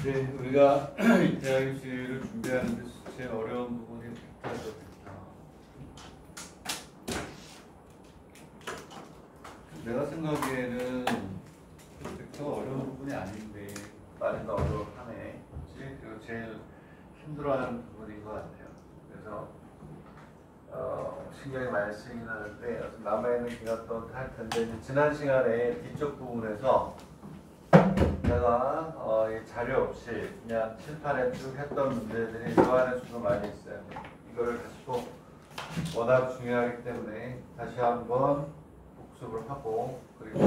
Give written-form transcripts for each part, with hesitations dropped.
네, 우리가 대학교시를 준비하는 데 제일 어려운 부분이 벡터죠. 내가 생각하기에는 벡터가 어려운 부분이 아닌데 많이 더 어려워하네. 그리고 제일 힘들어하는 부분인 것 같아요. 그래서 신경이 많이 쓰이긴 하는데 남아있는 기간 동안 할 텐데 지난 시간에 뒤쪽 부분에서 내가 이 자료 없이 그냥 칠판에 쭉 했던 문제들이 이 안에 주로 많이 있어요. 이거를 다시 또 워낙 중요하기 때문에 다시 한번 복습을 하고 그리고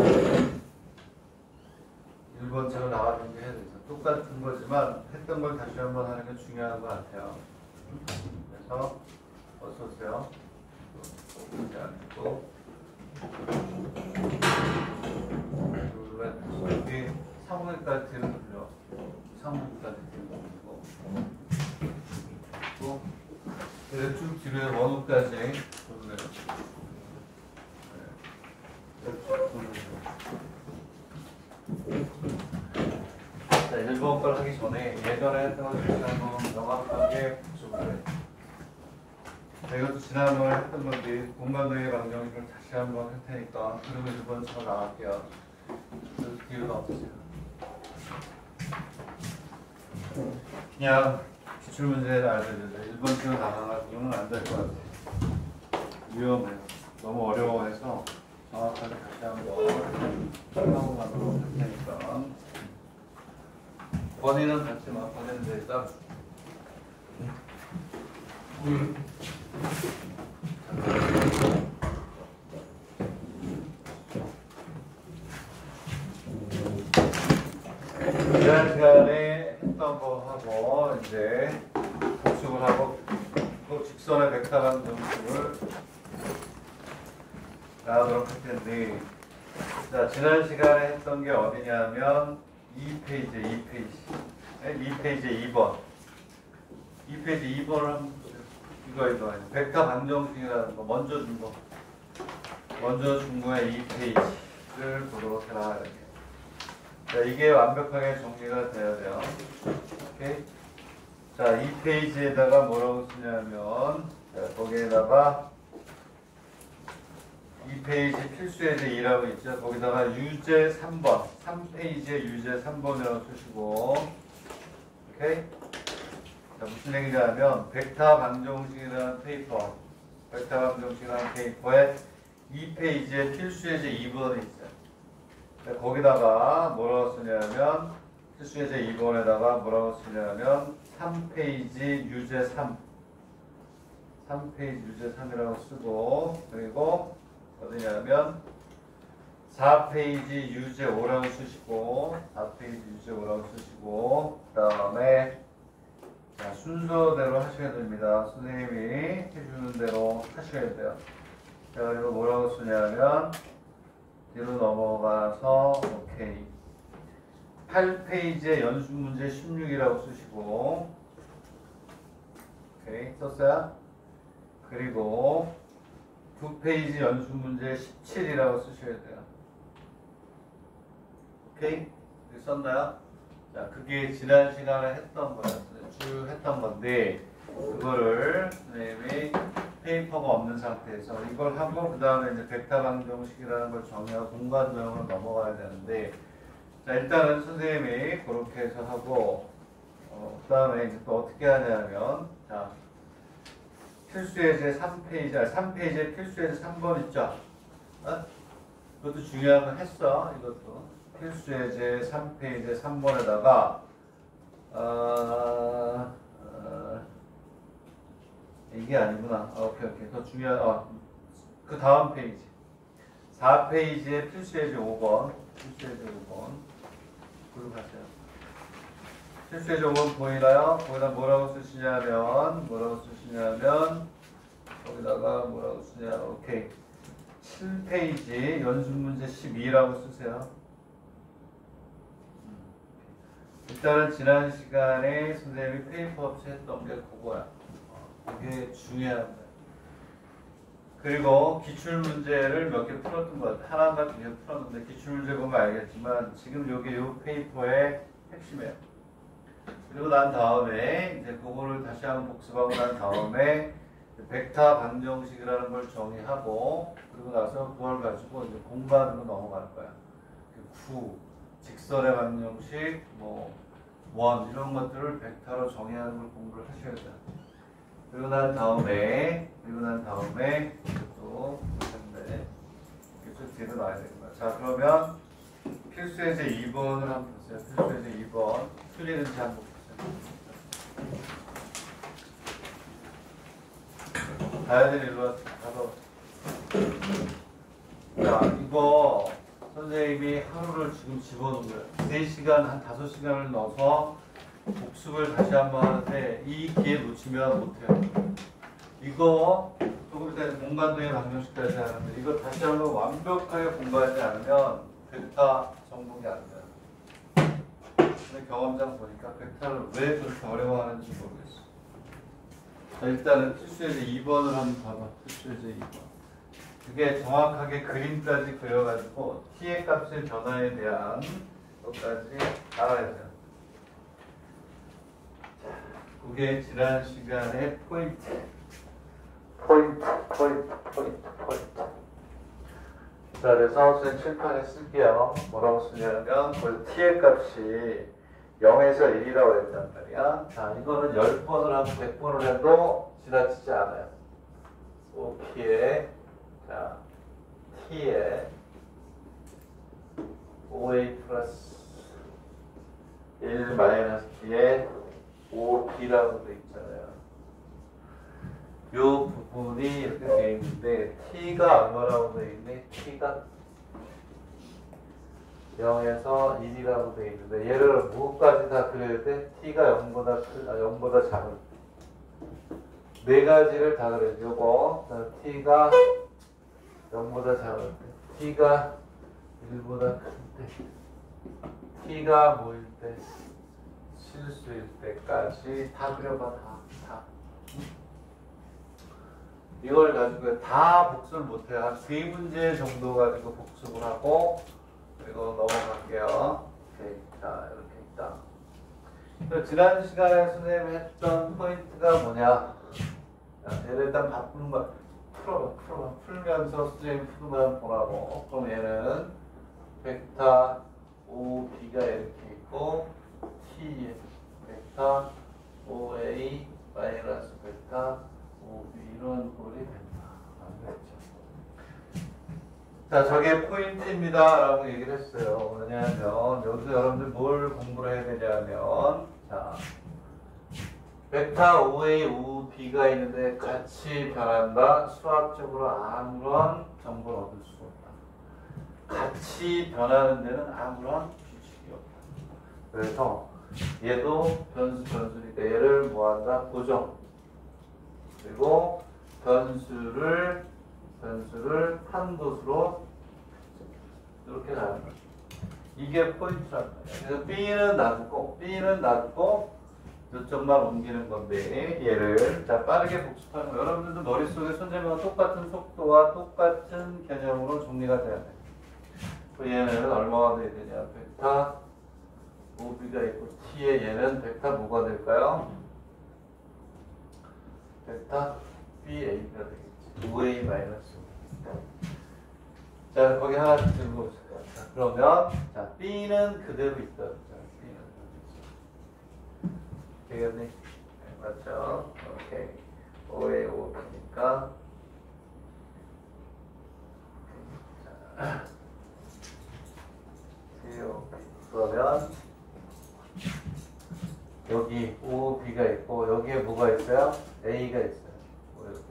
1번처럼 나와 준비해야 되죠. 똑같은 거지만 했던 걸 다시 한번 하는 게 중요한 것 같아요. 그래서 어서 오세요. 보지 않고 여기 3분까지 뒤로 돌려. 3분까지 뒤로 돌리고 또 그래서 쭉 뒤로 원호까지 돌려요. 자, 1번 걸 하기 전에 예전에 했던 걸 다시 한번 명확하게 복습을 해요. 이것도 지난번에 했던 건데 공간도의 방정식을 다시 한번 할 테니까 그러면 1번처럼 나갈게요. 그래서 뒤로 나와주세요. 그냥 기출문제를 알려드려요. 1번처럼 나가면 안 될 것 같아요. 위험해요. 너무 어려워해서 정확하게 다시 한번 설명을 하도록 할 테니까 번이는 같지만 번에는 일단 지난 시간에 했던 거 하고 이제 복습을 하고 또 직선의 벡터라는 정식을 나가도록 할 텐데 자 지난 시간에 했던 게 어디냐면 2페이지 2번 2페이지 2번을 한번 이거 벡터 방정식이라는 거 먼저 준 거에 2페이지를 보도록 해라. 자, 이게 완벽하게 정리가 돼야 돼요. 오케이? 자, 2페이지에다가 뭐라고 쓰냐면 자, 거기에다가 2페이지 필수의 제 2라고 있죠. 거기다가 유제 3번 3페이지에 유제 3번이라고 쓰시고 오케이? 자, 무슨 얘기냐면 벡터 방정식이라는 페이퍼 벡터 방정식이라는 페이퍼에 2페이지에 필수의 제 2번이 있어요. 자, 거기다가 뭐라고 쓰냐면 필수의 제 2번에다가 뭐라고 쓰냐면 3페이지 유제 3페이지 유제 3이라고 쓰고 그리고 어디냐면 4페이지 유제 5라고 쓰시고 4페이지 유제 5라고 쓰시고 그 다음에 자, 순서대로 하셔야 됩니다. 선생님이 해주는 대로 하셔야 돼요. 자, 그리고 뭐라고 쓰냐면 뒤로 넘어가서 오케이 8페이지에 연습문제 16이라고 쓰시고 오케이 썼어요? 그리고 2페이지 연습문제 17이라고 쓰셔야 돼요. 오케이? 썼나요? 자, 그게 지난 시간에 했던 거였어요. 쭉 했던 건데 그거를 선생님이 페이퍼가 없는 상태에서 이걸 하고 그 다음에 이제 벡터 방정식이라는 걸 정의하고 공간 도형으로 넘어가야 되는데 자 일단은 선생님이 그렇게 해서 하고 그 다음에 이제 또 어떻게 하냐면 자 필수의 제 3페이지 3페이지에 필수의 제 3번 있죠? 이것도 중요한 거 했어. 이것도 필수의 제 3페이지 3번에다가 이게 아니구나. 오케이. 더 중요한, 그 다음 페이지. 4페이지에 필수의 제 5번. 필수의 제 5번. 그리고 가세요. 필수의 제 5번 보이나요? 거기다 뭐라고 쓰시냐면, 거기다가 뭐라고 쓰냐. 오케이. 7페이지 연습문제 12라고 쓰세요. 일단은 지난 시간에 선생님이 페이퍼 없이 했던 게 그거야. 이게 중요한 거야. 그리고 기출문제를 몇 개 풀었던 것 같아요. 하나인가 두 개 풀었는데 기출문제 보면 알겠지만 지금 여기 이 페이퍼의 핵심이에요. 그리고 난 다음에 이제 그거를 다시 한번 복습하고 난 다음에 벡터 방정식이라는 걸 정의하고 그리고 나서 그걸 가지고 이제 공부하는 거 넘어갈 거야. 구, 직선의 방정식, 원 이런 것들을 벡터로 정의하는 걸 공부를 하셔야 돼요. 그리고 난 다음에 또 보셨는데 이쪽 뒤로 놔야 되겠구나. 자 그러면 필수에서 2번을 한번 보세요. 필수에서 2번 틀리는지 한번 보세요. 다현이 일로 와서 가서 자 이거 선생님이 하루를 지금 집어넣은 거예요. 3시간 한 5시간을 넣어서 복습을 다시 한번 하는데 이 기회 놓치면 못해요. 이거 조금 이따 공간도의 방정식까지 하는데 이거 다시 한번 완벽하게 공부하지 않으면 벡터 정복이 안 돼요. 근데 경험상 보니까 벡터를 왜 그렇게 어려워하는지 모르겠어. 자, 일단은 필수에서 2번을 한번 봐봐. 필수에서 2번. 그게 정확하게 그림까지 그려가지고 t의 값의 변화에 대한 것까지 알아야 돼요. 그게 지난 시간의 포인트. 자, 그래서 선생님 칠판에 쓸게요. 뭐라고 쓰냐면 그 t의 값이 0에서 1이라고 했단 말이야. 자, 이거는 10번을 하고 100번을 해도 지나치지 않아요. OP에 자, t에 OA 플러스 1 마이너스 t에 OB라고 돼 있잖아요. 이 부분이 이렇게 돼 있는데 t가 얼마라고 돼 있네? t가 0에서 1이라고 돼 있는데 얘를 무엇까지 다 그려야 돼? t가 0보다 작은 네 가지를 다 그려야 돼. 요거 t가 0보다 작을 때 t가 1보다 클 때 t가 뭐일 때 실수일 때까지 다 그려봐. 다. 이걸 가지고 다 복습을 못해요. 한 3문제 정도 가지고 복습을 하고 그리고 넘어갈게요. 오케이. 자, 이렇게 있다. 지난 시간에 선생님이 했던 포인트가 뭐냐? 자, 얘를 일단 바꾸는 거 풀어봐. 풀면서 선생님 푸는 거 보라고. 그럼 얘는 벡터 OB가 이렇게 있고 T 벡터 OA 마이너스 벡터 OB 이런 꼴이 된다. 안 됐죠? 자, 저게 포인트입니다. 라고 얘기를 했어요. 왜냐하면 여기서 여러분들 뭘 공부를 해야 되냐면 자, 벡터 OA, OB가 있는데 같이 변한다. 수학적으로 아무런 정보를 얻을 수 없다. 같이 변하는 데는 아무런 규칙이 없다. 그래서 얘도 변수니까 얘를 뭐한다? 고정. 그리고 변수를 판도수로 이렇게 나눈다. 이게 포인트란 말이야. 그래서 B는 놔두고 요점만 옮기는 건데 얘를 자 빠르게 복습하는 거. 여러분들도 머릿속에 선생님과 똑같은 속도와 똑같은 개념으로 정리가 돼야 돼. 그 얘는 얼마가 돼야 되냐? 벡터 OB가 있고 T에 얘는 벡터 뭐가 될까요? 벡터 BA가 되겠지. OA 마이너스. 자, 거기 하나 들고 오세요. 자, 그러면 자, B는 그대로 있다. 자, B는 되겠니? 네, 맞죠? 오케이. OA OB니까 그러면 여기 OB가 있고 여기에 뭐가 있어요? A가 있어요.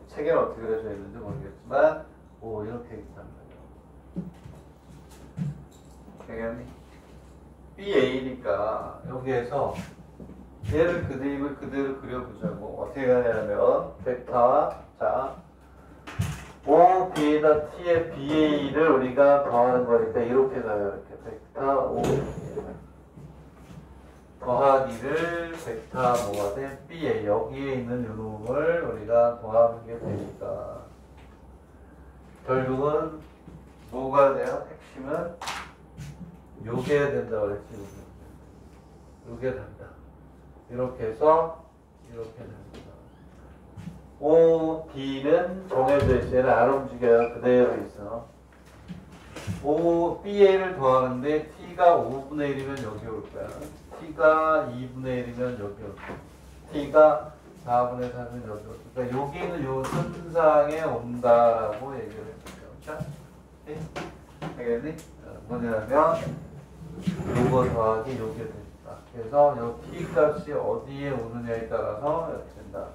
책에는 어떻게 그려져 있는지 모르겠지만 이렇게 있단 말이에요. 되겠니? BA니까 여기에서 얘를 그대로 그려보자고. 어떻게 하냐면 벡터 자 OB에다 T의 BA를 우리가 더하는 거니까 이렇게 가요. 이렇게 벡터 OB 더하기를 벡터 뭐가 돼? BA 여기에 있는 요놈을 우리가 더하는 게 되니까 결국은 뭐가 돼요? 핵심은 요게 된다고 그랬지. 요게 된다. 이렇게 해서 이렇게 됩니다. O, D는 정해져 있어. 얘는 안 움직여요. 그대로 있어. O, BA를 더하는데 T가 5분의 1이면 여기 올 거야. T가 2분의 1이면 여기 올 거야. T가 4분의 3이면 여기 올 거야. 그러니까 여기는 요 선상에 온다라고 얘기를 했어요. 자, 알겠니? 뭐냐면 요거 더하기 요게 됩니다. 그래서 요 T 값이 어디에 오느냐에 따라서 이렇게 된다.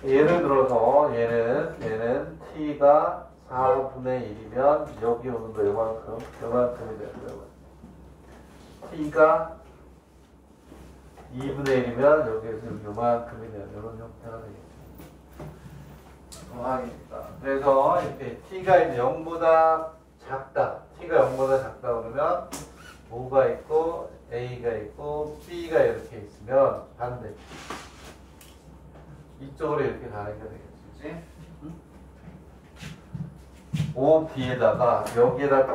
예를 들어서 얘는 T가 4분의 1이면 여기 오는 거 요만큼이 되고요. T가 2분의 1이면 여기에서 요만큼이 되는 이런 형태가 되겠죠. 정항입니다. 그래서 이렇게 T가 이제 0보다 작다. T가 0보다 작다 그러면 O가 있고 A가 있고 B가 이렇게 있으면 반대. 이쪽으로 이렇게 가는 게 되겠지. 응? O, B에다가 여기에다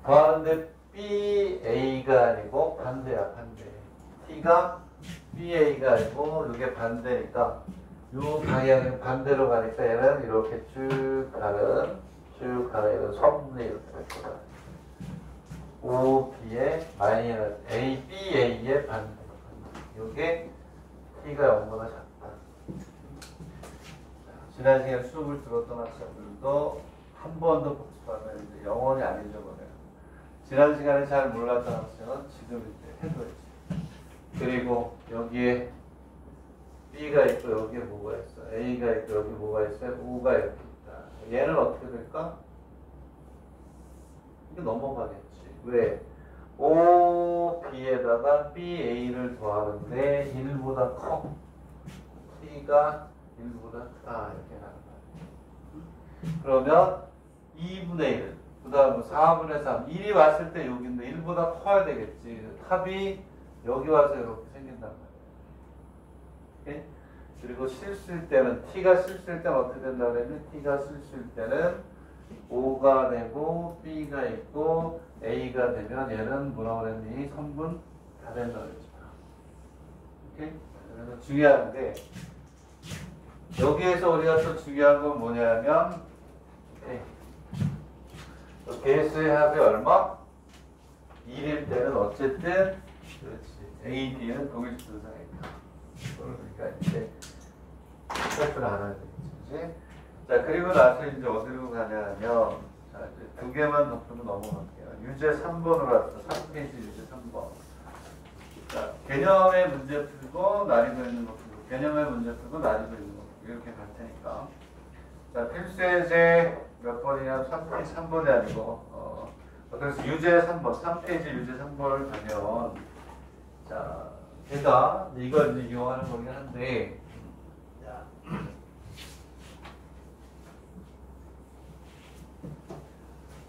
더하는데 B, A가 아니고 반대야, 반대. T가 B, A가 아니고 이게 반대니까 요 방향이 반대로 가니까 얘는 이렇게 쭉 가는 이런 선분이 이렇게 될 거다. O, B의 마이너스 A, B, A의 반대. 요게 T가 0보다 작다. 지난 시간에 수업을 들었던 학생들도 한 번 더 복습하면 이제 영원히 안 잊어버려요. 지난 시간에 잘 몰랐던 학생은 지금 이제 해줘야지. 그리고 여기에 B가 있고 여기에 뭐가 있어? A가 있고 여기 뭐가 있어요? O가 이렇게 있다. 얘는 어떻게 될까? 이게 넘어가겠지. 왜? O, B에다가 B, A를 더하는데 1보다 커. T가 1보다 크다. 이렇게 나는 거야. 그러면 2분의 1, 그 다음 4분의 3. 1이 왔을 때 여기인데 1보다 커야 되겠지. 탑이 여기 와서 이렇게 생긴단 말이야. 오케이? 그리고 실수일 때는, T가 실수일 때는 어떻게 된다고 그랬니? T가 실수일 때는 O가 되고 B가 있고 A가 되면 얘는 뭐라고 그랬니? 선분 다 된다고 그랬죠. 오케이? 그래서 중요한데 여기에서 우리가 또 중요한 건 뭐냐면 개수의 합이 얼마? 1일 때는 어쨌든 그렇지. A, D는 동일수상이니까. 그러니까 이제 체크를 알아야 되겠지. 자, 그리고 나서 이제 어디로 가냐면, 자, 이제 두 개만 더 풀면 넘어갈게요. 유제 3번으로 왔어. 3페이지 유제 3번. 자, 개념의 문제 풀고, 난이도 있는 거 풀고, 개념의 문제 풀고, 난이도 있는 거 풀고, 이렇게 갈 테니까. 자, 필수예제 몇 번이냐? 3번이 아니고, 그래서 유제 3번, 3페이지 유제 3번을 가면, 자, 제가 이걸 이제 이용하는 거긴 한데, 자.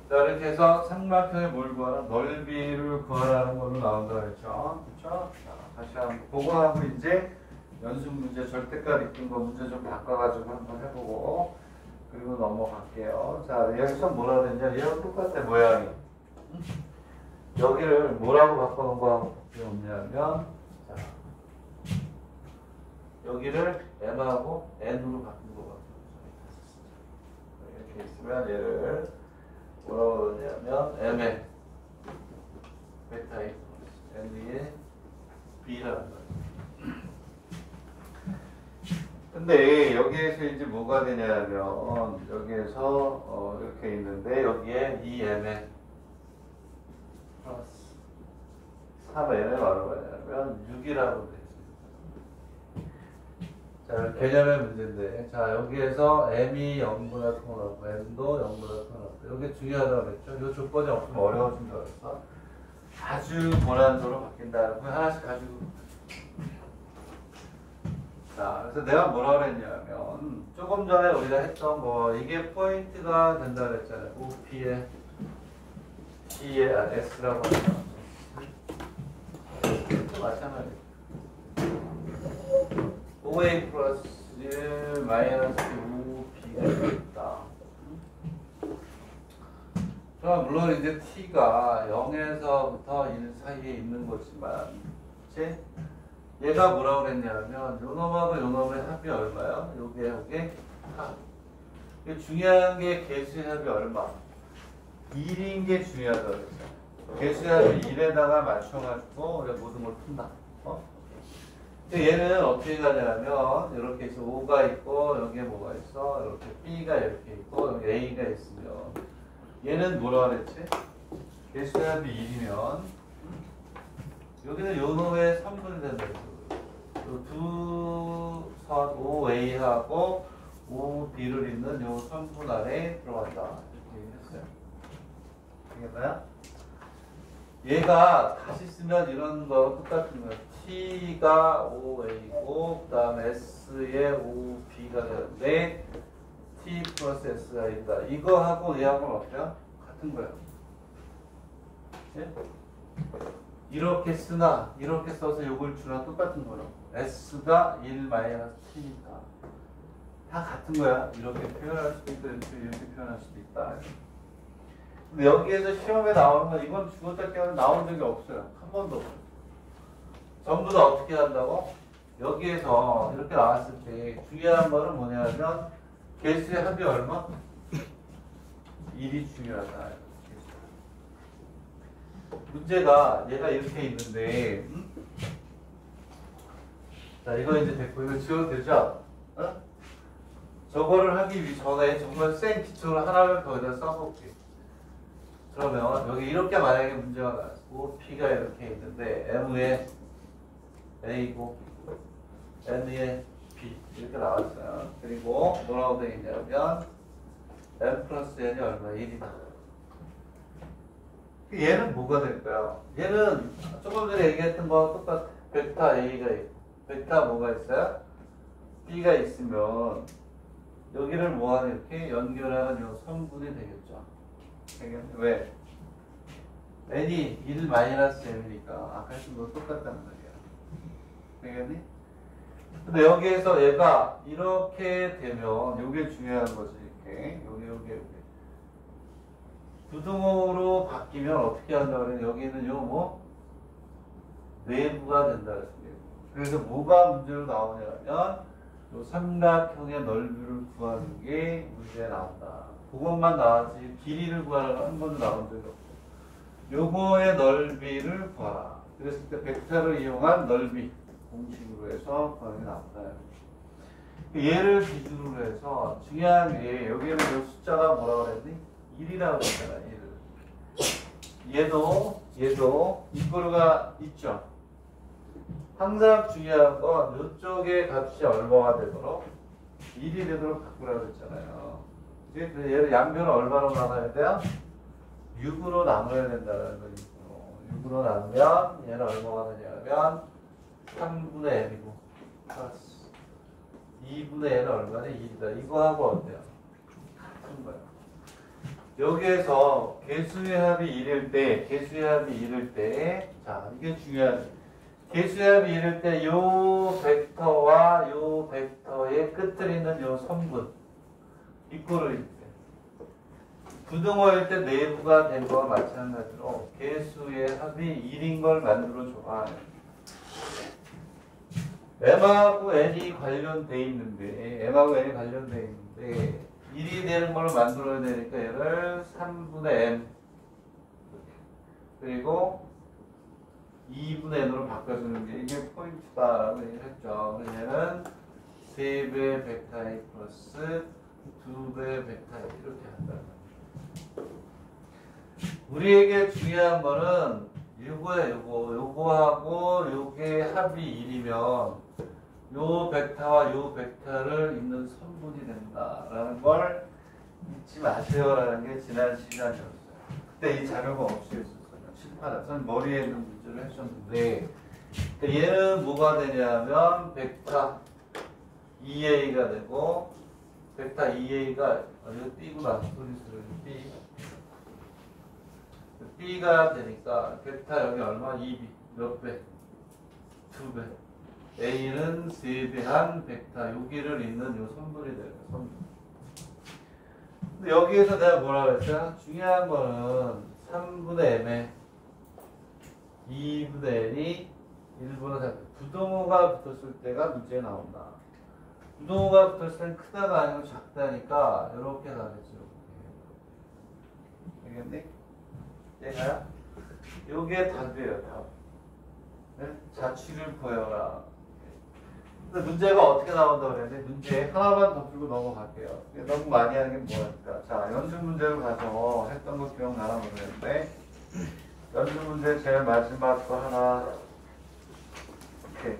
자, 이렇게 해서 삼각형의 뭘 구하라? 넓이를 구하라는 걸로 나온다고 했죠. 그렇죠? 자, 다시 한번 보고 하고 이제 연습 문제 절대값 있던 거 문제 좀 바꿔가지고 한번 해보고 그리고 넘어갈게요. 자, 여기서 뭐라 그랬냐? 얘랑 똑같아, 모양이. 여기를 뭐라고 바꿔놓은 거하고 바뀌 없냐면, 자, 여기를 M하고 N으로 바꾼 거 같아요. 이렇게 있으면 얘를 뭐라고 그러냐면 M에 베타에 N에 B라는 거예요. 근데 여기에서 이제 뭐가 되냐면 여기에서 이렇게 있는데 여기에 이 M에 플러스 3M에 뭐라고 하냐면 6이라고 되어 있습니다. 자, 개념의 문제인데, 자, 여기에서 M이 0보다 크고 M도 0보다 크고 여기 중요하다고 그랬죠? 이 조건이 없으면 어려워진다고 그랬어. 아주 고난도로 바뀐다는 거 하나씩 가지고. 자, 그래서 내가 뭐라 그랬냐면, 조금 전에 우리가 했던 거, 이게 포인트가 된다고 그랬잖아요. OP에 T에 S라고 하면. 마찬가지. OA 플러스 마이너스 OP가 있다. 그럼 물론 이제 t가 0에서부터 1 사이에 있는 거지만, 그치? 얘가 뭐라고 그랬냐면 요 놈하고 요 놈의 합이 얼마야? 요게 합. 중요한 게 개수의 합이 얼마? 1인 게 중요하다고 그랬죠. 개수의 합이 1에다가 맞춰가지고 우리가 모든 걸 푼다. 얘는 어떻게 가냐면 이렇게 해서 O가 있고 여기에 뭐가 있어? 이렇게 B가 이렇게 있고 여기 A가 있으면 얘는 뭐라 그랬지? 개수의 합이 1이면 여기는 요 놈의 3분이 된다. 두 선 OA하고 OB를 잇는 요 3분 안에 들어간다. 이렇게 했어요. 알겠나요? 얘가 다시 쓰면 이런 거 똑같은 거예요. T가 OA고 그 다음에 S에 OB가 되는데 T 플러스 S가 있다. 이거하고 얘하고는 어때요? 같은 거예요. 예? 이렇게 쓰나 이렇게 써서 요걸 주나 똑같은 거예요. S가 1 마이너스 T니까 다 같은 거야. 이렇게 표현할 수도 있고 이렇게 표현할 수도 있다. 근데 여기에서 시험에 나오는 건 이건 주어잡기는 나온 적이 없어요. 한 번도 없어요. 전부 다 어떻게 한다고? 여기에서 이렇게 나왔을 때 중요한 거는 뭐냐면 개수의 합이 얼마? 1이 중요하다. 문제가 얘가 이렇게 있는데 자 이거 이제 됐고 이거 지워도 되죠? 어? 저거를 하기 전에 정말 센 기초를 하나를 거기다 써볼게. 그러면 여기 이렇게 만약에 문제가 나왔고 P가 이렇게 있는데 M에 A고 N에 B 이렇게 나왔어요. 그리고 뭐라고 되어 있냐면 M 플러스 N이 얼마? 1이다. 얘는 뭐가 될까요? 얘는 조금 전에 얘기했던 거와 똑같아. 벡터 A가 있고 벡터 뭐가 있어요? B가 있으면 여기를 뭐하는 이렇게 연결하는 요 성분이 되겠죠. 되겠네. 왜? N이 1 마이너스 M이니까 아까 했던 거 똑같단 말이야. 되겠니? 근데 여기에서 얘가 이렇게 되면 요게 중요한 거지. 이렇게 요게 부등호로 바뀌면 어떻게 한다 그래? 여기는 요 뭐 내부가 된다 그랬습니다. 그래서 뭐가 문제로 나오냐면 요 삼각형의 넓이를 구하는 게 문제에 나온다. 그것만 나왔지 길이를 구하는 건 한 번도 나온 적이 없고 요거의 넓이를 구하라. 그랬을 때 벡터를 이용한 넓이 공식으로 해서 구하는 게 나온다. 얘를 기준으로 해서 중요한 게 여기에는 요 숫자가 뭐라고 그랬니? 1이라고 했잖아. 1을. 얘도 이거가 있죠. 항상 중요한 건 이쪽의 값이 얼마가 되도록 1이 되도록 바꾸라고 했잖아요. 그래서 얘를 양변을 얼마로 나눠야 돼요? 6으로 나눠야 된다는 거. 6으로 나누면 얘는 얼마가 되냐면 3분의 n이고 플러스 2분의 n은 얼마냐? 1이다. 이거하고 어때요? 같은 거예요. 여기에서 개수의 합이 1일 때, 자, 이게 중요한, 개수의 합이 1일 때, 요 벡터와 요 벡터의 끝을 있는 요 선분, 이꼴을 때, 부등호일 때 내부가 된 거와 마찬가지로 개수의 합이 1인 걸 만들어줘봐. M하고 N이 관련돼 있는데, M이 1이 되는 걸로 만들어야 되니까 얘를 3분의 M 그리고 2분의 N으로 바꿔주는 게 이게 포인트다라고 얘기를 했죠. 얘는 3배 벡터 A 플러스 2배 벡터 A 이렇게 한다. 우리에게 중요한 거는 요거하고 요게 합이 1이면 요 벡터와 요 벡터를 잇는 선분이 된다라는 걸 잊지 마세요라는 게 지난 시간이었어요. 그때 이 자료가 없이 있었어요. 칠판에 선 머리에 있는 문제를 해줬는데 얘는 뭐가 되냐면 벡터 2a가 되고 벡터 2a가 이거 B구나. B B가 되니까 벡터 여기 얼마? 2B 몇 배? 2배. A는 3배한 벡터 여기를 잇는 요 선분이 돼요. 선분. 근데 여기에서 내가 뭐라 그랬어요? 중요한 거는 3분의 m에 2분의 n이 1분의 3. 부동호가 붙었을 때가 문제에 나온다. 부동호가 붙었을 땐 크다가 아니고 작다니까 이렇게 가겠죠. 알겠니? 얘가요? 요게 답이에요, 답. 네? 자취를 구해라. 근데 문제가 어떻게 나온다고 그랬는데 문제 하나만 더 풀고 넘어갈게요. 너무 많이 하는 게 뭐랄까. 자, 연습 문제를 가서 했던 거 기억나나 모르겠는데 연습 문제 제일 마지막 거 하나 이렇게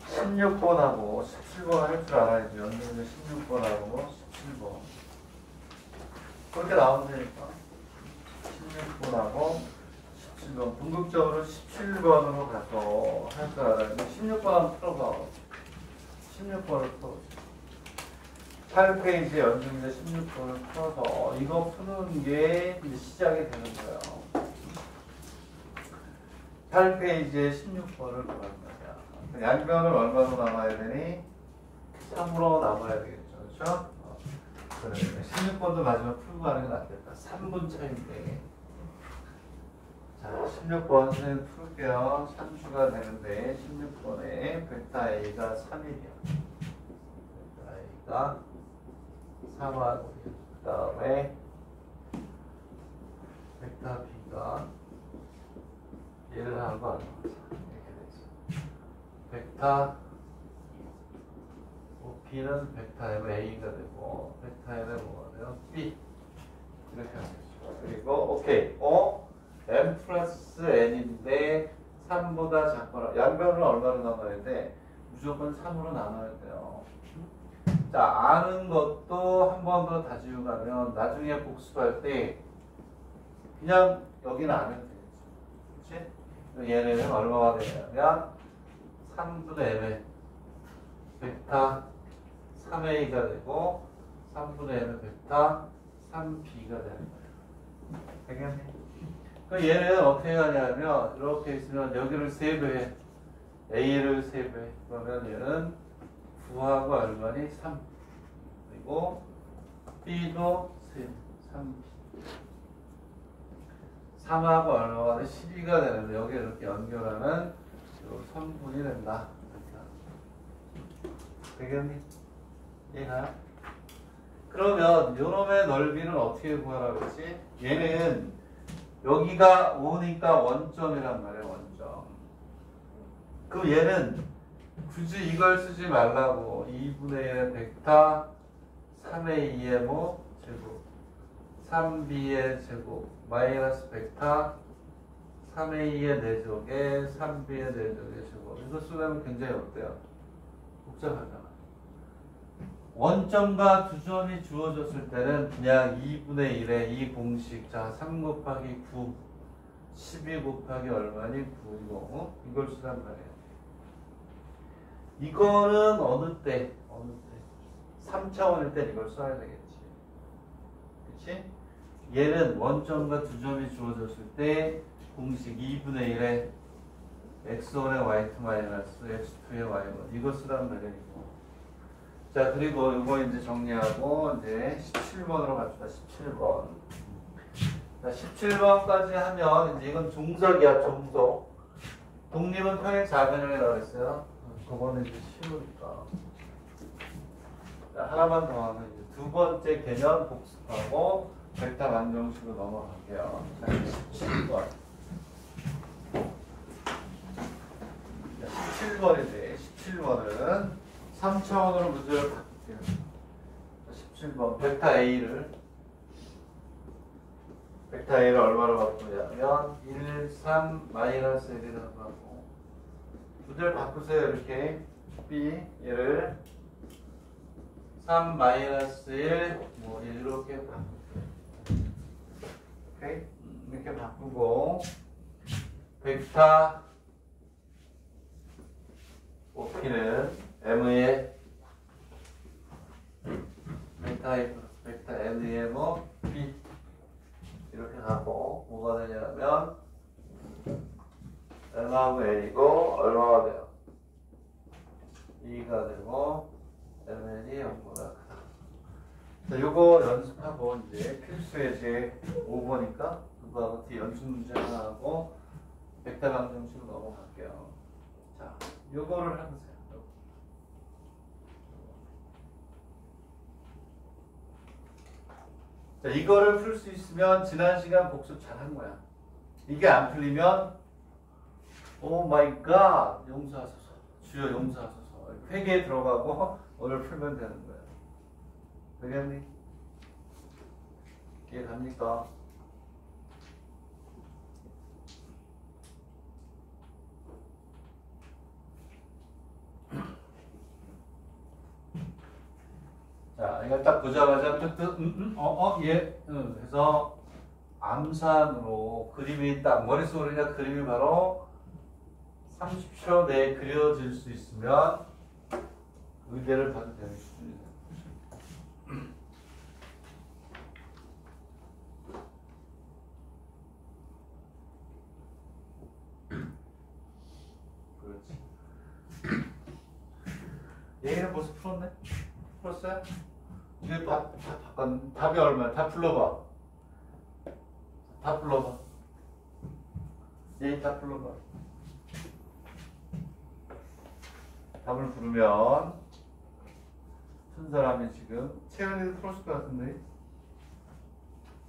16번하고 17번 할 줄 알아야지. 연습 문제 16번하고 17번 그렇게 나온다니까. 16번하고 17번 궁극적으로 17번으로 가서 할 줄 알아요. 16번 한번 풀어봐. 16번을 풀어. 8페이지 연습문제 16번을 풀어서 이거 푸는 게 이제 시작이 되는 거예요. 8페이지에 16번을 풀는 거야. 양변을 얼마로 남아야 되니? 3으로 남아야 되겠죠. 그렇죠? 그래. 16번도 마지막 풀고 가는 게 낫겠다. 3분 차인데. 자, 16번 선생님 풀게요. 3주가 되는데 16번에 벡터 A가 3이에요. 벡터 A가 3하고 그 다음에 벡터 B가 1하고 얼마 이렇게 되죠. 벡터 B는 벡터 M A가 되고 벡터 N은 뭐가 돼요? B 이렇게 하겠죠. 그리고 오케이. m 플러스 n인데 3보다 작거나 양변을 얼마로 나눠야 돼? 무조건 3으로 나눠야 돼요. 자, 아는 것도 한 번 더 다지고 가면 나중에 복습할 때 그냥 여기는 안 해도 되겠죠. 그치? 얘는 얼마가 되냐면 3분의 m에 벡터 3a가 되고 3분의 m에 벡터 3b가 되는 거예요. 되겠네? 얘는 어떻게 하냐면 이렇게 있으면 여기를 3배 A를 3배 그러면 얘는 9하고 얼마니? 3 그리고 B도 3 3하고 얼마가 돼? 12가 되는데 여기 이렇게 연결하면 요 성분이 된다. 되겠니? 얘가 그러면 요놈의 넓이는 어떻게 구하라고 그랬지? 얘는 여기가 5니까 원점이란 말이에요, 원점. 그럼 얘는 굳이 이걸 쓰지 말라고 2분의 1의 벡터 3의 2의 뭐 제곱 3b의 제곱 마이너스 벡터 3의 2의 4제곱에 3b의 4제곱의 제곱 이거 쓰려면 굉장히 어때요? 복잡하잖아. 원점과 두 점이 주어졌을 때는 그냥 2분의 1의 이 공식 자 3 곱하기 9 12 곱하기 얼마니? 9이고 이걸 쓰란 말이에요. 이거는 어느 때? 3차원일 때 이걸 써야 되겠지. 그치? 얘는 원점과 두 점이 주어졌을 때 공식 2분의 1의 x1의 y2 마이너스 x2의 y1 이거 쓰란 말이에요. 자, 그리고 이거 이제 정리하고 이제 17번으로 갑시다. 17번. 자, 17번까지 하면 이제 이건 종석이야, 종석. 독립은 평행 자변형이라고 했어요. 그거는 이제 쉬우니까. 자, 하나만 더 하면 이제 두 번째 개념 복습하고 벡터 만정식으로 넘어갈게요. 자, 17번. 자, 17번인데 17번은 3차원으로 문제를 바꿀게요. 17번 벡터 A를 얼마로 바꾸냐면 1, 3, 마이너스 1이라고 하고 문제를 바꾸세요. 이렇게 B 얘를 3 마이너스 1 뭐 이렇게 바꿀게요. 오케이? 이렇게 바꾸고 벡터 B는 M의 벡터 A 플러스 벡터 N의 뭐 B 이렇게 하고 뭐가 되냐면 M하고 N이고 얼마가 돼요? 2가 되고 MN이 0보다 크다. 자, 요거 연습하고 이제 필수의 제 5번이니까 그거하고 뒤 연습 문제 하나 하고 벡터 방정식으로 넘어갈게요. 자, 요거를 해보세요. 자, 이거를 풀 수 있으면 지난 시간 복습 잘 한 거야. 이게 안 풀리면 오 마이 갓 용서하소서 주여 용서하소서 회개에 들어가고 오늘 풀면 되는 거야. 되겠니? 이해 갑니까? 자, 이거 딱 보자마자 예, 그래서 암산으로 그림이 딱 머릿속으로 그냥 그림이 바로 30초 내에 그려질 수 있으면 의대를 봐도 되는 수준이다. 그렇지. 얘는 벌써 풀었네? 풀었어요? 이게 답이 얼마야? 다 불러봐. 다 불러봐. 얘 다 불러봐. 답을 부르면 한 사람이 지금 채연이도 풀었을 것 같은데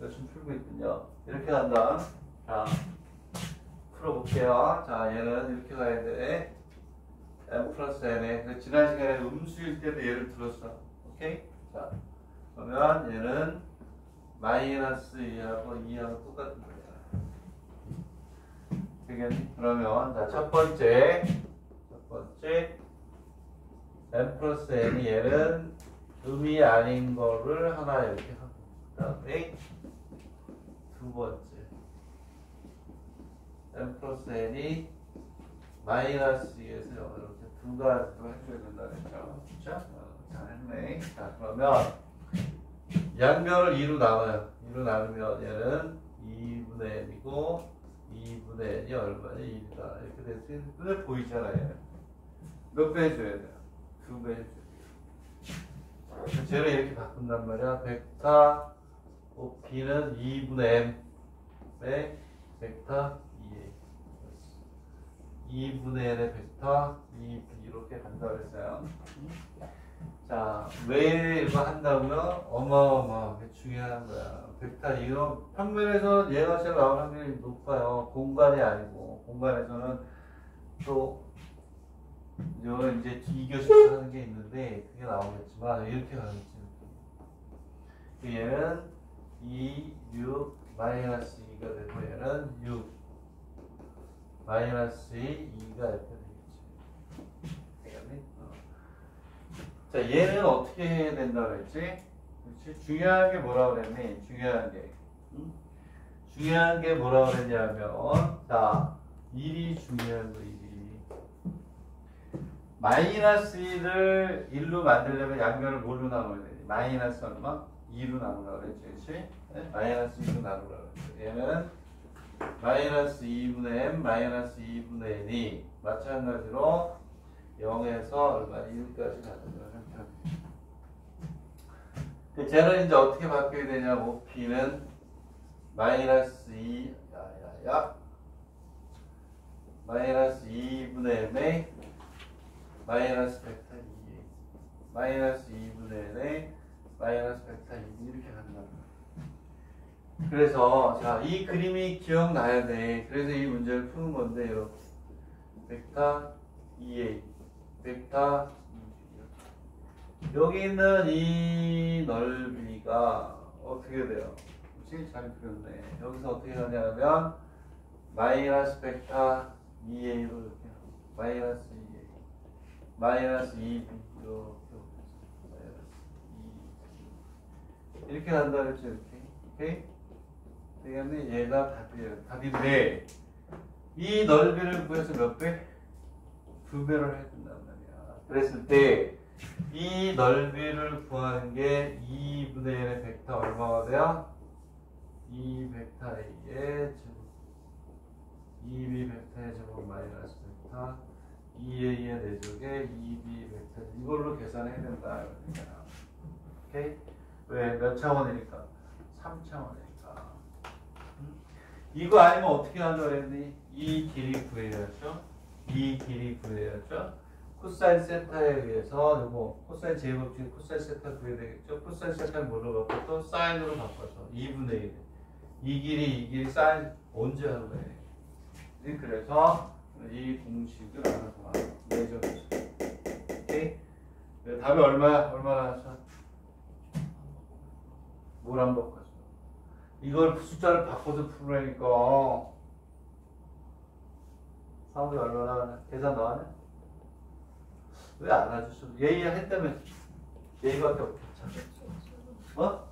열심히 풀고 있군요. 이렇게 간다. 자, 풀어볼게요. 자, 얘는 이렇게 가야 돼. m 플러스 n에 지난 시간에 음수일 때도 얘를 들었어. 오케이? 자, 그러면 얘는 마이너스 2하고 2하고 똑같은 거야. 되겠니? 그러면 자, 첫 번째 m 플러스 n이 얘는 음이 아닌 거를 하나 이렇게 하고 그 다음에 두 번째 m 플러스 n이 마이너스 2에서 이렇게 두 가지로 해줘야 된다 그랬죠. 그렇죠? 잘했네. 자, 그러면 양변을 2로 나눠요. 2로 나누면 얘는 2분의 n이고 2분의 n이 얼마냐? 1이다. 이렇게 됐지. 눈에 보이잖아요. 몇 배 해줘야 돼요? 2배 해줘야 돼요. 쟤를 이렇게 바꾼단 말이야. 벡터 b는 2분의 m의 벡터 2분의 n의 벡터 2b 이렇게 간다 그랬어요. 자, 왜 이거 한다고요? 어마어마하게 중요한 거야. 벡터 이거 평면에서 얘가 제일 나올 확률이 높아요. 공간이 아니고 공간에서는 또 이거 이제 이교식 하는 게 있는데 그게 나오겠지만 이렇게 가겠지. 얘는 2, 6, 마이너스 2가 되고 얘는 6 마이너스 2가 이렇게 되겠지. 자, 얘는 어떻게 해야 된다고 그랬지? 그렇지? 중요한 게 뭐라고 그랬니? 중요한 게 뭐라고 그랬냐면, 자, 1이 중요한 거, 1이. 마이너스 1을 1로 만들려면 양변을 뭘로 나눠야 되지? 마이너스 얼마? 2로 나누라고 그랬지, 그렇지? 네? 마이너스 2로 나누라고 그랬지. 얘는 마이너스 2분의 m, 마이너스 2분의 n이 마찬가지로 0에서 얼마 1까지 가는 거야. 쟤는 이제 어떻게 바뀌어야 되냐고. b는 마이너스 2, 마이너스 2분의 m에 마이너스 벡터 2, 마이너스 2분의 n에 마이너스 벡터 2 이렇게 간다. 그래서 자, 이 그림이 기억나야 돼. 그래서 이 문제를 푸는 건데 이렇게 벡터 2a, 벡터 2b. 여기 있는 이 넓이가 어떻게 돼요? 그치? 잘 그렸네. 여기서 어떻게 가냐면 마이너스 벡터 2a로 이렇게 마이너스 2a, 마이너스 2b 이렇게 간다 그랬죠? 이렇게. 오케이? 되겠네. 얘가 답이에요. 답인데 이 넓이를 구해서 몇 배? 2배를 해야 된단 말이야. 그랬을 때 이 넓이를 구하는 게 2분의 1의 벡터 얼마가 돼요? 2 벡터 A의 제곱 2B 벡터의 제곱 마이너스 벡터 2A의 4제곱에 2B 벡터 이걸로 계산해야 된다. 오케이? 왜? 몇 차원이니까? 3차원이니까. 이거 아니면 어떻게 하려고 했니? 이 길이 구해야죠. 이 길이 구해야죠. 코사인 세타에 의해서 요거 코사인 제곱식 코사인 세타 구해야 되겠죠. 코사인 세타를 뭘로 바꿔? 또 사인으로 바꿔서 2분의 1. 이 길이 사인 언제 하는 거예요? 그래서 이 공식을 하는 거야. 내점에서. 오케이? 답이 얼마야? 얼마나 나왔어? 뭘 안 바꿨어? 이걸 숫자를 바꿔서 풀으니까 사람들이 얼마나 하나? 계산 나왔네? 왜 안 하셨어? 예의 했다면 예의밖에 없겠죠. 어?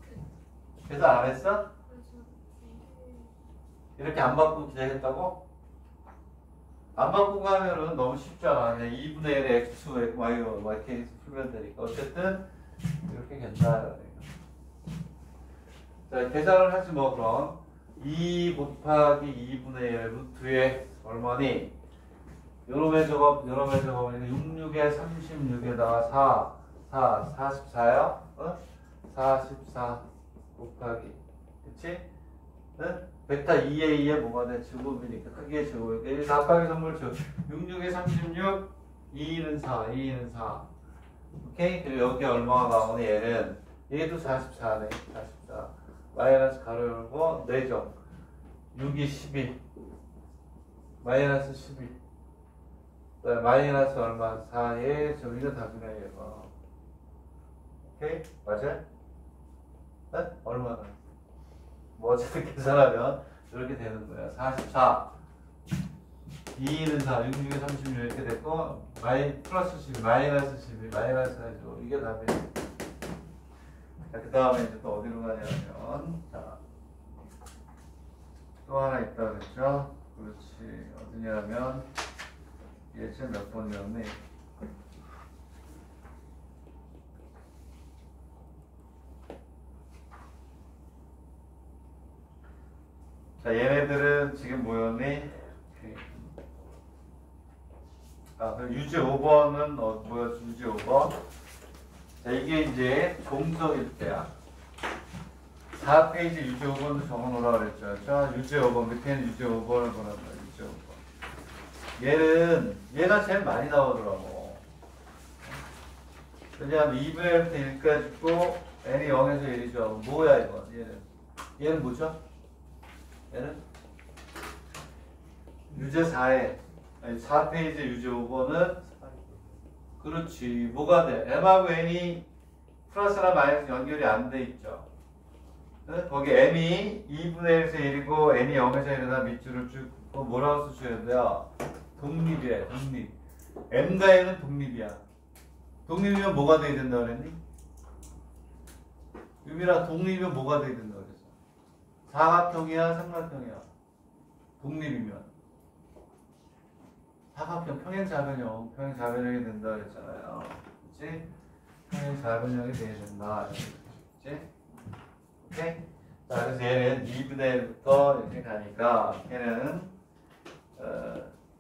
계산 안 했어? 이렇게 안 바꾸고 기대했다고? 안 바꾸고 하면은 너무 쉽잖아. 그냥 2분의 1의 x2, y 이렇게 풀면 되니까. 어쨌든 이렇게 괜찮아요. 자, 계산을 하지 뭐 그럼 2 곱하기 2분의 1 루트에 얼마니? 요놈의 저거 66에 36에다가 44요? 어? 44 곱하기 그치? 응? 베타 2에 2에 뭐가 돼? 제곱이니까 크기의 제곱이니까 4 곱하기 선물 줘 66에 36 2는 4 2는 4 오케이? 그리고 여기 얼마가 나오니? 얘도 44네 44 마이너스 가로 열고 4점 6이 12 마이너스 12 마이너스 얼마? 4에 저기가 답이네 얘가 오케이? 맞아? 네? 얼마나? 뭐 어쨌든 계산하면 이렇게 되는 거야 44 2는 4 66에 36 이렇게 됐고 플러스 12 마이너스 12 마이너스 4죠 이게 답이에요. 그 다음에 이제 또 어디로 가냐면 자, 또 하나 있다 그랬죠? 그렇지 어디냐면 예제 몇 번이었니? 자 얘네들은 지금 뭐였니? 아 그럼 유제 5번은 뭐였지? 유제 5번 자 이게 이제 종석일 때야 4페이지 유제 5번도 적어놓으라고 그랬죠. 자 유제 5번 밑에는 유제 5번을 보란다. 유제 5번 얘가 제일 많이 나오더라고. 왜냐하면 2분의 1부터 1까지 있고 n이 0에서 1이죠. 뭐야 이거 얘는 뭐죠? 얘는 유제 4에 아니 4페이지 유제 5번은 그렇지 뭐가 돼? m하고 n이 플러스나 마이너스 연결이 안 돼 있죠. 거기 m이 2분의 1에서 1이고 n이 0에서 1이다 밑줄을 쭉 뭐라고 쓰셔야 돼요? 독립이에요. 독립. m과 n은 독립이야. 독립이면 뭐가 돼야 된다 그랬니? 유미라 독립이면 뭐가 돼야 된다 그랬어? 사각형이야 삼각형이야? 독립이면 사각형 평행자변형 평행자변형이 된다 그랬잖아요. 그치? 평행자변형이 돼야 된다. 그치? 오케이? 자, 그래서 얘는 2분의 1부터 이렇게 가니까 걔는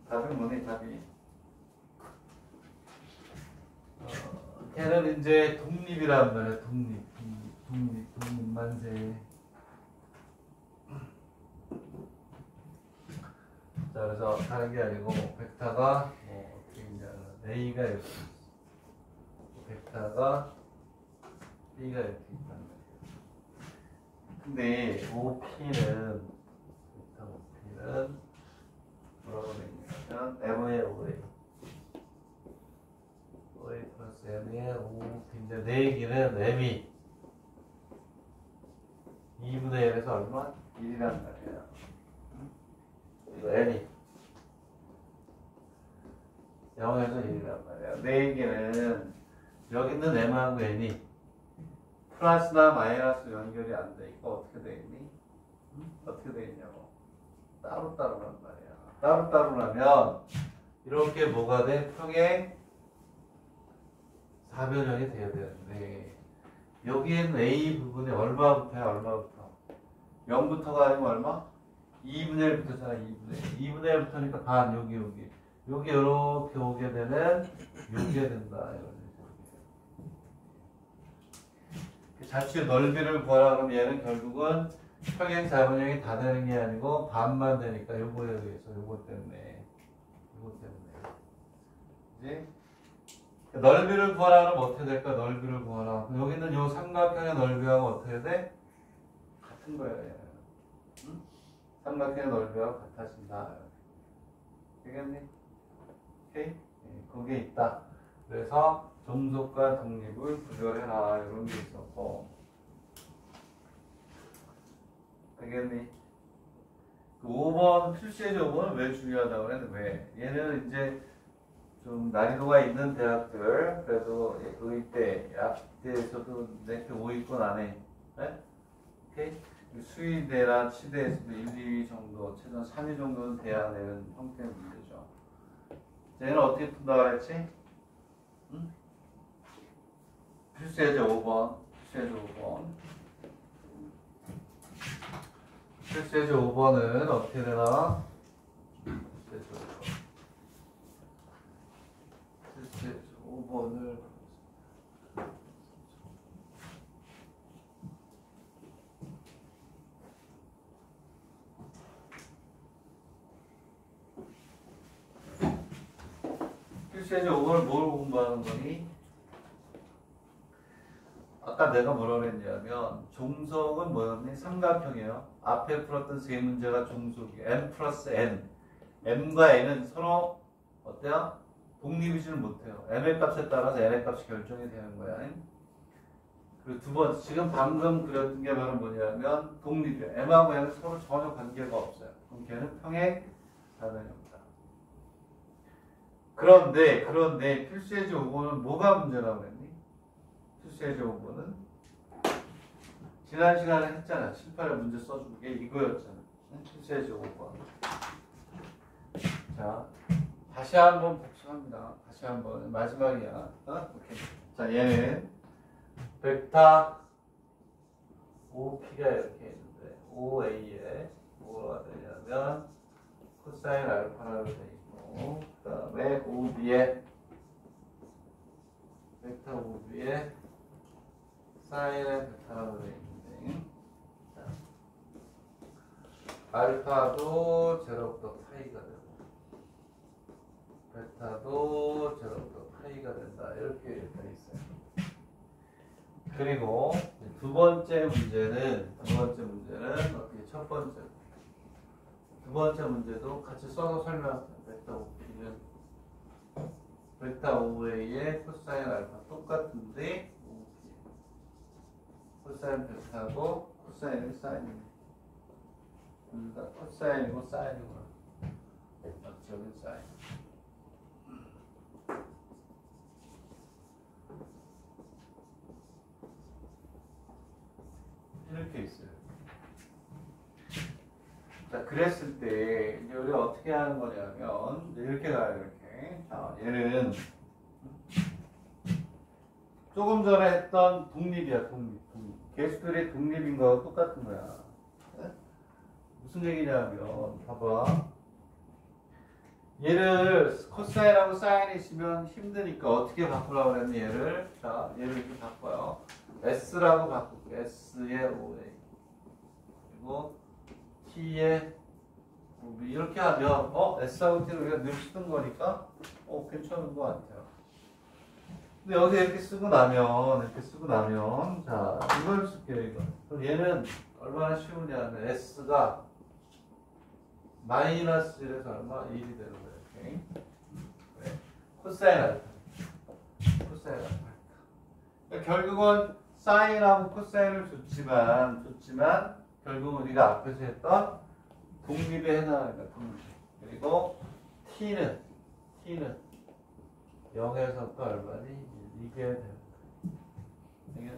답이 뭐니? 답이 걔는 이제 독립이란 말이야. 독립만세. 자, 그래서 다른 게 아니고 벡터가 뭐 어떻게 있냐면 A가 이렇게 있어. 벡터가 B가 이렇게 있단 말이야. 근데 OP는 뭐라고 되냐면 M의 OA OA 플러스 M의 OP인데 내 얘기는 M이 2분의 1에서 얼마? 1이란 말이야. 이거 N이 0에서 1이란 말이야. 내 얘기는 여기 있는 M하고 N이 플러스나 마이너스 연결이 안 돼 있고 어떻게 돼 있니? 어떻게 돼 있냐고. 따로따로란 말이야. 따로따로라면 이렇게 뭐가 돼? 평행 사변형이 돼야 되는데 여기에는 A 부분이 얼마부터야? 얼마부터? 0부터가 아니고 얼마? 2분의 1부터잖아. 2분의 1부터니까 반 여기 이렇게 오게 되는 요게 된다. 자취의 넓이를 구하라 그러면 얘는 결국은 평행 자분형이 다 되는 게 아니고 반만 되니까 요거에 의해서 요거 때문에 이제 넓이를 구하라 그러면 어떻게 될까? 넓이를 구하라. 여기는 요 삼각형의 넓이하고 어떻게 돼? 같은 거예요. 얘는. 응? 삼각형의 넓이하고 같아진다. 되겠니? 오케이? 네, 그게 있다. 그래서 종속과 독립을 구별해라 이런 게 있었고, 되겠니? 그 5번 필수의 5번은 왜 중요하다고 그랬는데 왜? 얘는 이제 좀 난이도가 있는 대학들, 그래도 의대, 약대에서도 내게 5위권 안에, 네? 오케이? 수의대나 치대에서도 1, 2위 정도, 최소한 3위 정도는 돼야 되는 형태의 문제죠. 얘는 어떻게 푼다고 그랬지? 응? 필수예제 5번. 필수예제 5번은 어떻게 되나? 필수예제 5번을 필수예제 5번을 뭘 공부하는 거니? 아까 내가 뭐라 그랬냐면 종속은 뭐였니? 삼각형이에요. 앞에 풀었던 세 문제가 종속이에요. m 플러스 n. m과 n은 서로 어때요? 독립이지는 못해요. m의 값에 따라서 n의 값이 결정이 되는 거야. 그리고 두 번째, 지금 방금 그렸던 게 바로 뭐냐면 독립이에요. m하고 n은 서로 전혀 관계가 없어요. 그럼 걔는 평행 사변형이다. 그런데 필수예제 5번은 뭐가 문제라고 그랬니? 필수예제 5번은 지난 시간에 했잖아. 18에 문제 써준 게 이거였잖아. 필수예제 5번. 자, 다시 한번 복습합니다. 다시 한번 마지막이야. 오케이. 자, 얘는 벡터 OP가 이렇게 있는데 OA에 뭐가 되냐면 코사인 알파라고 돼 있고, 그 다음에 OB에 벡터 OB에 사인의 벡터라고 돼 있는데, 자, 알파도 제로부터 파이가 되고 베타도 제로부터 파이가 된다. 이렇게 돼 있어요. 그리고 두 번째 문제는 어떻게 첫 번째 두 번째 문제도 같이 써서 설명할게요. 벡터 OP는 벡터 OA의 코사인 알파 똑같은데 코사인 베타고 코사인은 사인이네. 코사인이고 사인이구나. 저기 사인. 이렇게 있어요. 자, 그랬을 때 이제 우리가 어떻게 하는 거냐면 이렇게 가요. 이렇게. 자, 얘는 조금 전에 했던 독립이야. 독립. 개수들이 독립인 거하고 똑같은 거야. 네? 무슨 얘기냐면 봐봐. 얘를 코사인하고 사인이 있으면 힘드니까 어떻게 바꾸라고 그랬니? 얘를. 자, 얘를 이렇게 바꿔요. S라고 바꿀게. S의 OA. 그리고 T의 OB. 이렇게 하면, S하고 T를 우리가 늘 쓰던 거니까, 괜찮은 것 같아요. 근데 여기서 이렇게 쓰고 나면, 자, 이걸 쓸게요, 이거. 그럼 얘는 얼마나 쉬우냐면, S가 마이너스 1에서 얼마? 1이 되는 거예요. 오케이? 네. 코사인 알파. 그러니까 결국은 사인하고 코사인을 줬지만 결국 우리가 앞에서 했던 독립에 해당하는 거야. 독립. 그리고 T는 0에서부터 얼마니? 이게 되는 거야.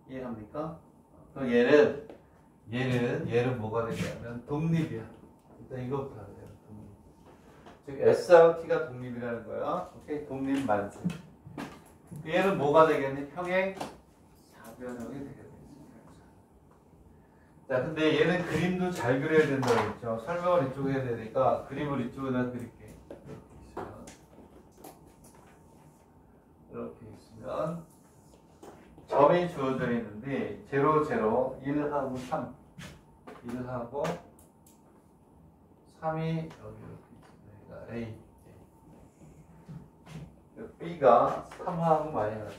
이해합니까? 그럼 얘는 뭐가 되냐면 독립이야. 일단 이것부터 하세요. 독립. 즉 S하고 T가 독립이라는 거야. 오케이? 독립 만세. 얘는 뭐가 되겠니? 평행 사변형이 되겠네. 자, 근데 얘는 그림도 잘 그려야 된다고 했죠. 설명을 이쪽에 해야 되니까 그림을 이쪽에다 그릴게. 이렇게 있으면 점이 주어져 있는데 0, 0, 1하고 3 1하고 3이 여기 이렇게 있습니다. A B가 3하고 마이너스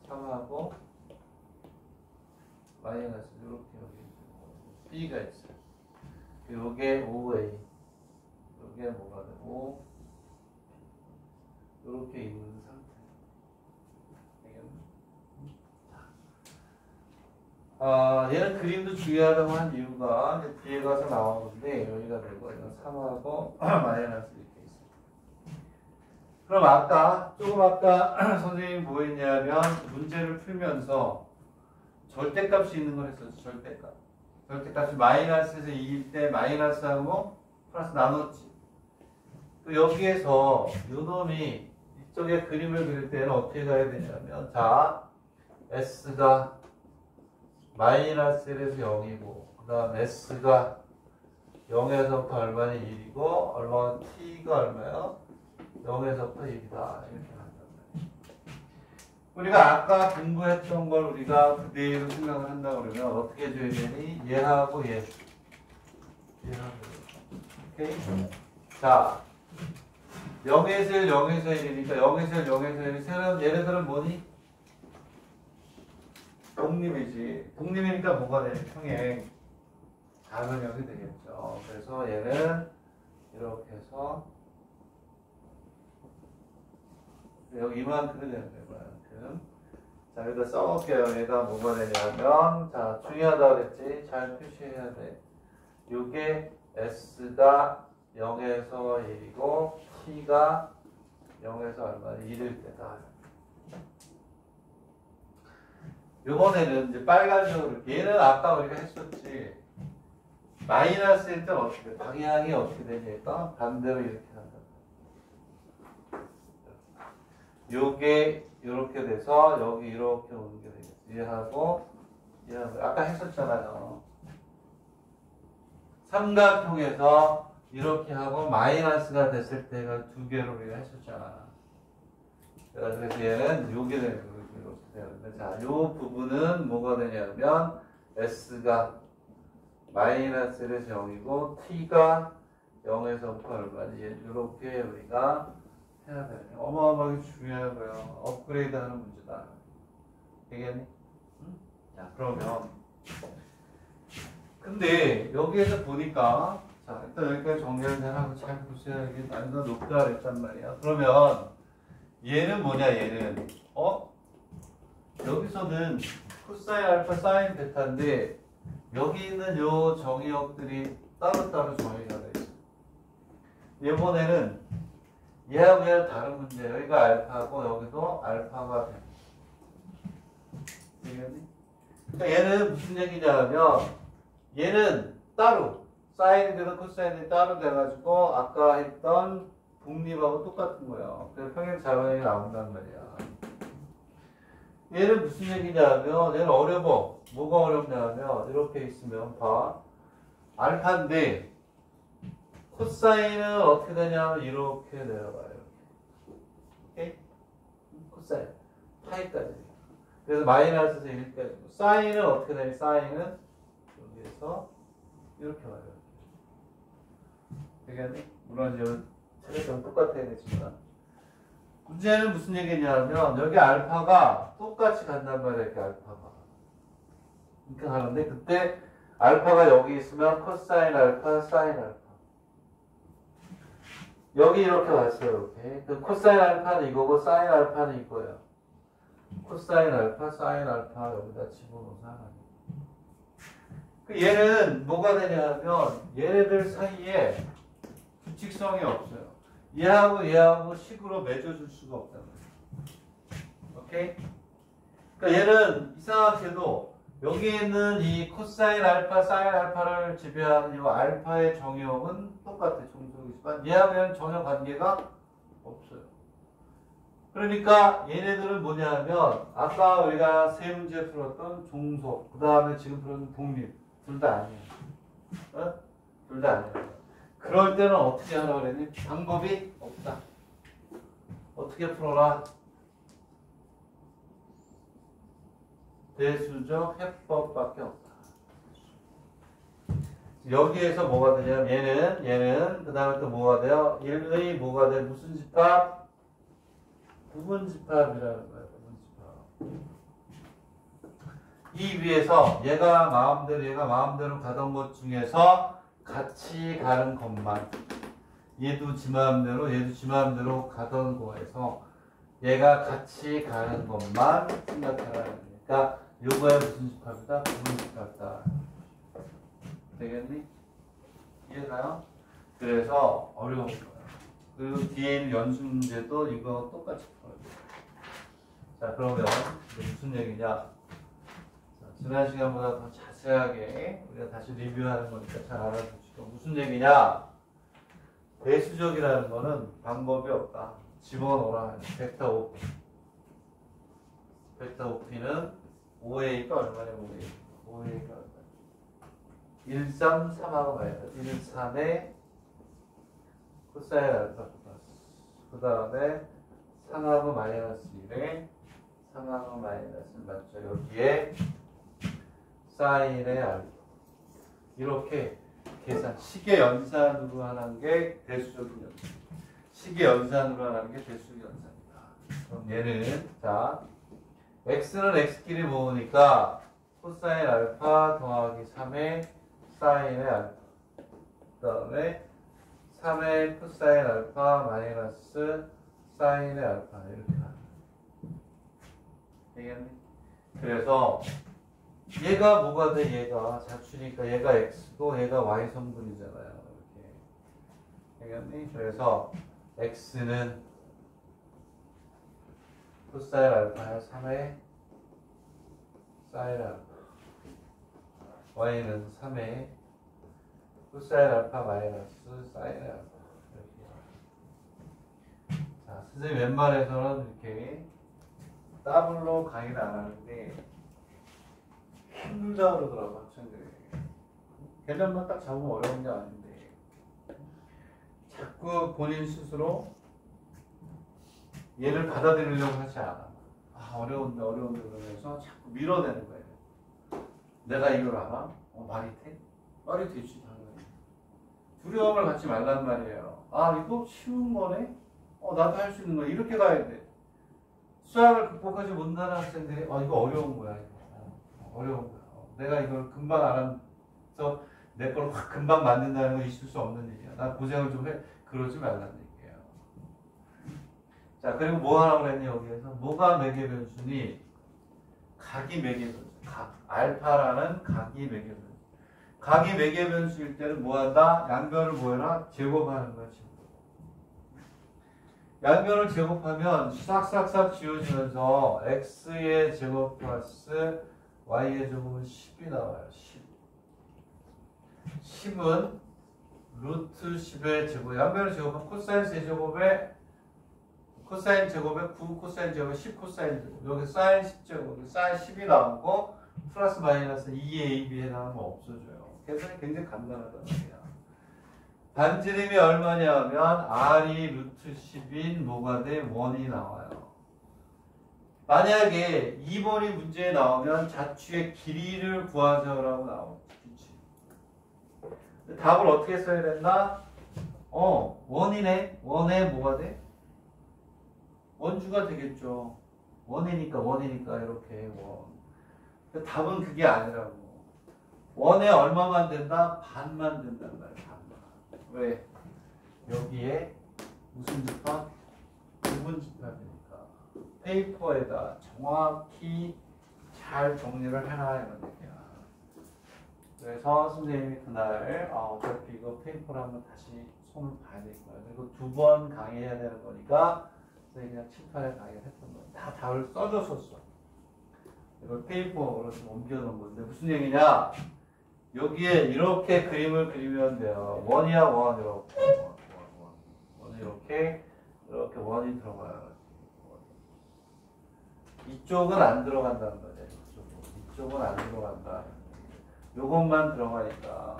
3하고 마이너스 이렇게 여기 B가 있어요. 요게 5A 요게 뭐가 되고 이렇게 있는 상태. 얘는 그림도 중요하다고 한 이유가 이제 뒤에 가서 나오는데 여기가 되고 이건 3하고 마이너스 이렇게 있어요. 그럼 아까 선생님이 뭐 했냐면 문제를 풀면서 절대값이 있는 걸 했었죠. 절대값이 마이너스에서 2일 때 마이너스하고 플러스 나눴지. 또 여기에서 요놈이 이쪽에 그림을 그릴 때는 어떻게 가야 되냐면 자 S가 마이너스 1에서 0이고 그 다음 S가 0에서부터 얼마는 1이고 얼마나 T가 얼마요? 0에서부터 1이다 이렇게 한단 말이에요. 우리가 아까 공부했던 걸 우리가 그대로 생각을 한다 그러면 어떻게 해줘야 되니? 얘하고 얘 오케이? 자 0에서 1, 0에서 1이니까 0에서 1, 0에서 1 얘네들은 뭐니? 독립이지. 독립이니까 뭐가 되냐? 평행. 당연형이 되겠죠. 그래서 얘는 이렇게 해서 여기 이만큼이 되는 거예요. 이만큼. 자, 여기다 써볼게요. 얘가 뭐가 되냐면 자, 중요하다고 그랬지. 잘 표시해야 돼. 요게 S가 0에서 1이고 T가 0에서 얼마? 1일 때다. 요번에는 이제 빨간색으로 얘는 아까 우리가 했었지. 마이너스일 때는 어떻게 방향이 어떻게 되니까 반대로 이렇게 한다. 요게 이렇게 돼서 여기 이렇게 오는 게 되겠지. 얘하고 아까 했었잖아요. 삼각형에서 이렇게 하고 마이너스가 됐을 때가 두 개로 우리가 했었잖아. 그래서 얘는 요게 되는 거예요. 자, 요 부분은 뭐가 되냐면 S가 마이너스 1에서 0이고 T가 0에서부터 얼마지? 이렇게 우리가 해야 되는 어마어마하게 중요한 거예요. 업그레이드 하는 문제다. 되겠니? 응? 자, 그러면 근데 여기에서 보니까 자, 일단 여기까지 정리를 하고 잘 보셔야 이게 난이도가 높다 그랬단 말이야. 그러면 얘는 뭐냐? 얘는 여기서는 코사인 알파 사인 베타인데 여기 있는 요 정의역들이 따로따로 정의가 돼 있어. 이번에는 얘하고 얘는 다른 문제예요. 여기가 알파고 여기도 알파가 돼. 되겠니? 그러니까 얘는 무슨 얘기냐면 얘는 따로 사인인데도 코사인이 따로 돼가지고 아까 했던 독립하고 똑같은 거예요. 그래서 평행 자변이 나온단 말이야. 얘는 무슨 얘기냐면 얘는 어려워. 뭐가 어렵냐면 이렇게 있으면 봐. 알파인데 코사인은 어떻게 되냐면 이렇게 내려가요. 오케이? 코사인 파이까지. 그래서 마이너스에서 1까지. 사인은 어떻게 되냐? 사인은 여기에서 이렇게 와요. 되겠니? 물론 이제 체력은 똑같아야 되지만 문제는 무슨 얘기냐면 여기 알파가 똑같이 간단 말이야. 이렇게 알파가 이렇게 가는데 그때 알파가 여기 있으면 코사인 알파, 사인 알파 여기 이렇게 왔어요. 이렇게 그 코사인 알파는 이거고 사인 알파는 이거예요. 코사인 알파, 사인 알파 여기다 집어넣어서 하나. 얘는 뭐가 되냐면 얘네들 사이에 규칙성이 없어요. 얘하고 식으로 맺어줄 수가 없단 말이에요. 오케이? 그러니까 얘는 이상하게도 여기 있는 이 코사인 알파, 사인 알파를 지배하는 이 알파의 정의형은 똑같아. 종속이지만 얘하고는 전혀 관계가 없어요. 그러니까 얘네들은 뭐냐면 아까 우리가 세 문제 풀었던 종속, 그 다음에 지금 풀었던 독립 둘 다 아니에요. 어? 둘 다 아니에요. 그럴 때는 어떻게 하라고 그랬니? 방법이 없다. 어떻게 풀어라? 대수적 해법밖에 없다. 여기에서 뭐가 되냐면 얘는 그 다음에 또 뭐가 돼요? 1의 뭐가 돼? 무슨 집합? 부분집합이라는 거예요. 부분집합. 이 위에서 얘가 마음대로 가던 것 중에서 같이 가는 것만, 얘도 지 마음대로 가던 거에서 얘가 같이 가는 것만 생각하라는 거니까 요거야 무슨 집합이다? 부분집합이다. 되겠니? 이해가요? 그래서 어려운 거야. 그리고 뒤에 있는 연습 문제도 이거 똑같이 풀어야 돼. 자, 그러면 무슨 얘기냐? 자, 지난 시간보다 더 자세하게 우리가 다시 리뷰하는 거니까 잘 알아두시고. 무슨 얘기냐? 배수적이라는 거는 방법이 없다. 집어넣어라. 벡터 OP. 벡터 OP는 5A가 얼마냐? 5A가 얼마냐? 1.3하고 마이너스 1.3에 코사인 알파 플러스 그 다음에 상하고 마이너스 1에 상하고 마이너스 맞죠? 여기에 사인의 알파 이렇게 계산 식의 연산으로 하는 게 대수적인 연산 식의 연산으로 하는 게 대수적 연산이다. 그럼 얘는 자 x는 x끼리 모으니까 코사인 알파 더하기 3의 사인의 알파 그 다음에 3의 코사인 알파 마이너스 사인의 알파 이렇게 하는 되겠니? 그래서 얘가 뭐가 돼? 얘가 자추니까 얘가 x고 얘가 y 성분이잖아요. 이렇게 되겠니? 그래서 x는 코사인 알파야 3의 사인 알파 y는 3의 코사인 알파 마이너스 사인 알파 이렇게. 자, 선생님 웬만해서는 이렇게 더블로 강의를 안 하는데 힘들다 그러더라고 학생들이. 개념만 딱 잡으면 어려운 게 아닌데 자꾸 본인 스스로 얘를 받아들이려고 하지 않아. 아 어려운데 그러면서 자꾸 밀어내는 거예요. 내가 이걸 알아? 말이 돼? 말이 되지 당연히. 두려움을 갖지 말란 말이에요. 아 이거 쉬운 거네? 나도 할 수 있는 거야. 이렇게 가야 돼. 수학을 극복하지 못하는 학생들이 이거 어려운 거야. 어려운 거야. 내가 이걸 금방 알아서 내 걸 확 금방 만든다는 건 있을 수 없는 일이야. 나 고생을 좀 해. 그러지 말라는 얘기예요. 자 그리고 뭐 하라고 그랬니 여기에서? 뭐가 매개 변수니? 각이 매개 변수. 알파라는 각이 매개 변수. 각이 매개 변수일 때는 뭐 한다? 양변을 뭐 해라? 제곱하는 거야. 양변을 제곱하면 싹싹싹 지워지면서 x의 제곱 플러스 y의 제곱은 10이 나와요. 10. 10은 루트 10의 제곱. 양변을 제곱하면 코사인 세제곱에 코사인 제곱에 9 코사인 제곱에 10 코사인 제곱. 여기 사인 10제곱, 사인 10이 나오고 플러스 마이너스 2ab에 나오면 없어져요. 계산이 굉장히 간단하단 말이야. 반지름이 얼마냐면 r이 루트 10인 뭐가 돼? 1이 나와요. 만약에 2번이 문제에 나오면 자취의 길이를 구하자라고 나오지. 답을 어떻게 써야 된다? 1이네. 1에 뭐가 돼? 원주가 되겠죠. 1이니까 이렇게 1. 답은 그게 아니라고. 1에 얼마만 된다? 반만 된단 말이야. 왜? 여기에 무슨 집합? 부분 집합이니까 페이퍼에다 정확히 잘 정리를 해놔야 하는 얘기야. 그래서 선생님이 그날 어차피 이거 페이퍼를 한번 다시 손을 봐야 될 거야. 그리고 2번 강의해야 되는 거니까 선생님이 그냥 칠판에 강의를 했던 거야. 다 답을 써줬었어. 이걸 페이퍼로 좀 옮겨놓은 건데 무슨 얘기냐? 여기에 이렇게 그림을 그리면 돼요. 1이야 1 이렇게 1 이렇게 1이 들어가요. 이쪽은 안 들어간다는 거죠. 이쪽은 안 들어간다. 요것만 들어가니까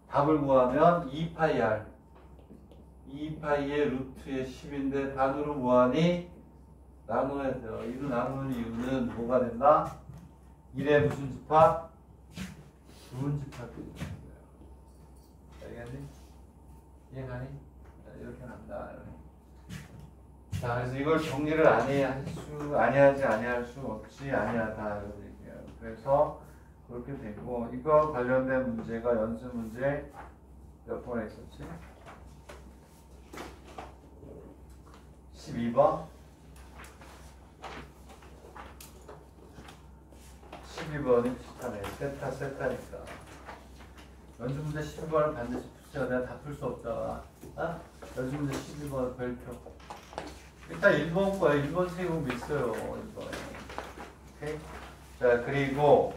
답을 구하면 2파이 의 루트의 10인데 반으로 뭐하니? 나눠야 돼요. 이거 나누는 이유는 뭐가 된다? 1의 무슨 집합? 좋은 집합이 있는 거예요. 알겠니? 이해가니? 이렇게 난다. 자, 그래서 이걸 정리를 아니할 수 없지, 아니하다 이런 얘기예요. 그래서 그렇게 되고, 이거 관련된 문제가 연습 문제 몇 번에 있었지? 12번? 12번이 비슷하네. 세타니까. 연습 문제 12번을 반드시 푸세요. 내가 다 풀 수 없잖아. 아? 연습 문제 12번 별표. 일단 1번 거야. 1번 세금 있어요. 1번에. 오케이? 자, 그리고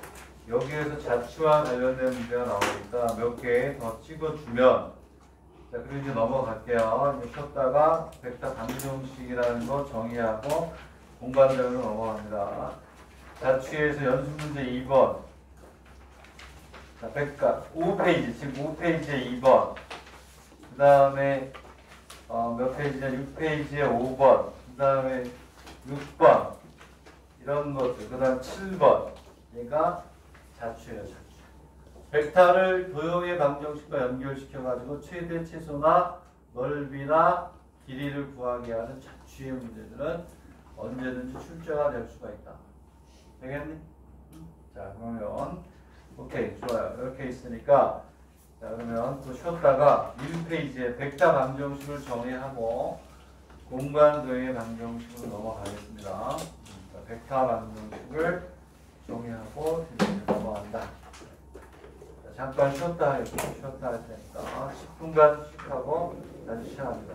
여기에서 자취와 관련된 문제가 나오니까 몇 개 더 찍어주면, 자, 그리고 이제 넘어갈게요. 이제 쉬었다가 벡터 방정식이라는 거 정의하고 공간적으로 넘어갑니다. 자취에서 연습 문제 2번. 자, 벡터 5페이지, 지금 5페이지에 2번. 그 다음에 몇 페이지냐? 6페이지에 5번. 그 다음에 6번. 이런 것들. 그 다음 7번. 얘가 자취예요, 자취. 벡터를 도형의 방정식과 연결시켜가지고 최대, 최소나 넓이나 길이를 구하게 하는 자취의 문제들은 언제든지 출제가 될 수가 있다. 되겠니? 자, 그러면 오케이, 좋아요. 이렇게 있으니까, 자, 그러면 또 쉬었다가 1페이지에 벡터 방정식을 정의하고 공간 도형의 방정식으로 넘어가겠습니다. 자, 벡터 방정식을 정의하고 넘어간다. 자, 잠깐 쉬었다 할 테니까 10분간 쉬하고 다시 시작합니다.